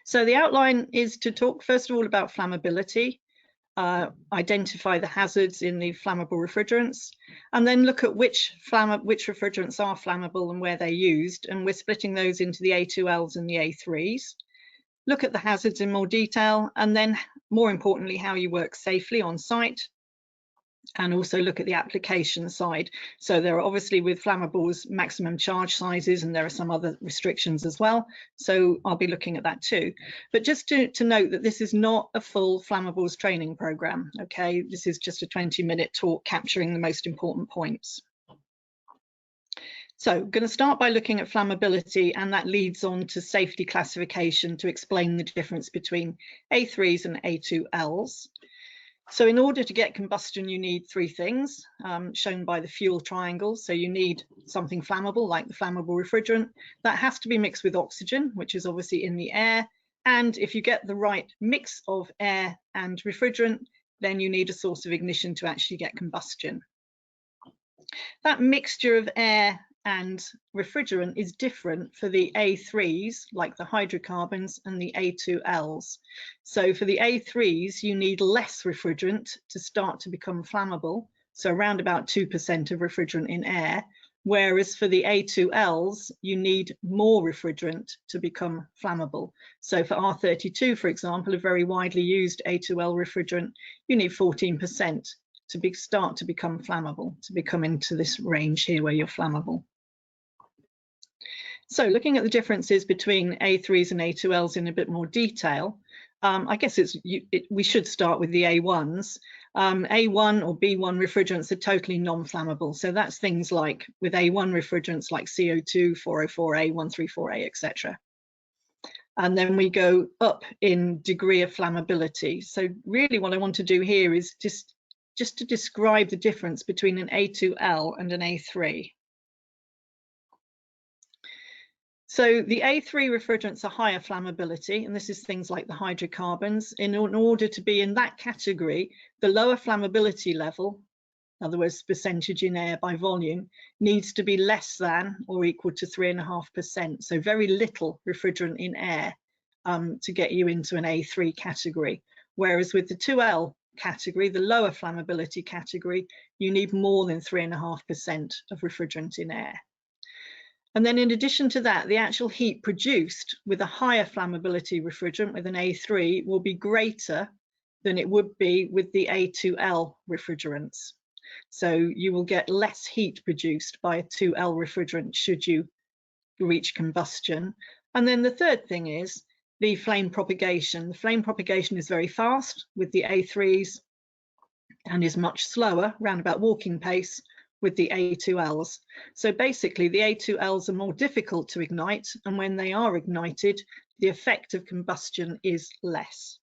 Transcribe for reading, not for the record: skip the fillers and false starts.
So the outline is to talk first of all about flammability, identify the hazards in the flammable refrigerants, and then look at which refrigerants are flammable and where they're used. And we're splitting those into the A2Ls and the A3s. Look at the hazards in more detail, and then more importantly, how you work safely on site, and also look at the application side. So there are obviously with flammables maximum charge sizes, and there are some other restrictions as well. So I'll be looking at that too. But just to note that this is not a full flammables training program, okay? This is just a 20-minute talk capturing the most important points. So I'm going to start by looking at flammability, and that leads on to safety classification to explain the difference between A3s and A2Ls. So in order to get combustion, you need three things shown by the fuel triangle. So you need something flammable, like the flammable refrigerant. That has to be mixed with oxygen, which is obviously in the air. And if you get the right mix of air and refrigerant, then you need a source of ignition to actually get combustion. That mixture of air and refrigerant is different for the A3s, like the hydrocarbons, and the A2Ls. So for the A3s, you need less refrigerant to start to become flammable, so around about 2% of refrigerant in air, whereas for the A2Ls, you need more refrigerant to become flammable. So for R32, for example, a very widely used A2L refrigerant, you need 14% to start to become flammable, to become into this range here where you're flammable. So looking at the differences between A3s and A2Ls in a bit more detail, I guess we should start with the A1s. A1 or B1 refrigerants are totally non-flammable. So that's things like with A1 refrigerants like CO2, 404A, 134A, etc. And then we go up in degree of flammability. So really what I want to do here is just to describe the difference between an A2L and an A3. So the A3 refrigerants are higher flammability, and this is things like the hydrocarbons. In order to be in that category, the lower flammability level, in other words, percentage in air by volume, needs to be less than or equal to 3.5%. So very little refrigerant in air to get you into an A3 category. Whereas with the 2L category, the lower flammability category, you need more than 3.5% of refrigerant in air. And then in addition to that, the actual heat produced with a higher flammability refrigerant with an A3 will be greater than it would be with the A2L refrigerants. So you will get less heat produced by a 2L refrigerant should you reach combustion. And then the third thing is the flame propagation. The flame propagation is very fast with the A3s and is much slower, round about walking pace, with the A2Ls. So basically the A2Ls are more difficult to ignite, and when they are ignited, the effect of combustion is less.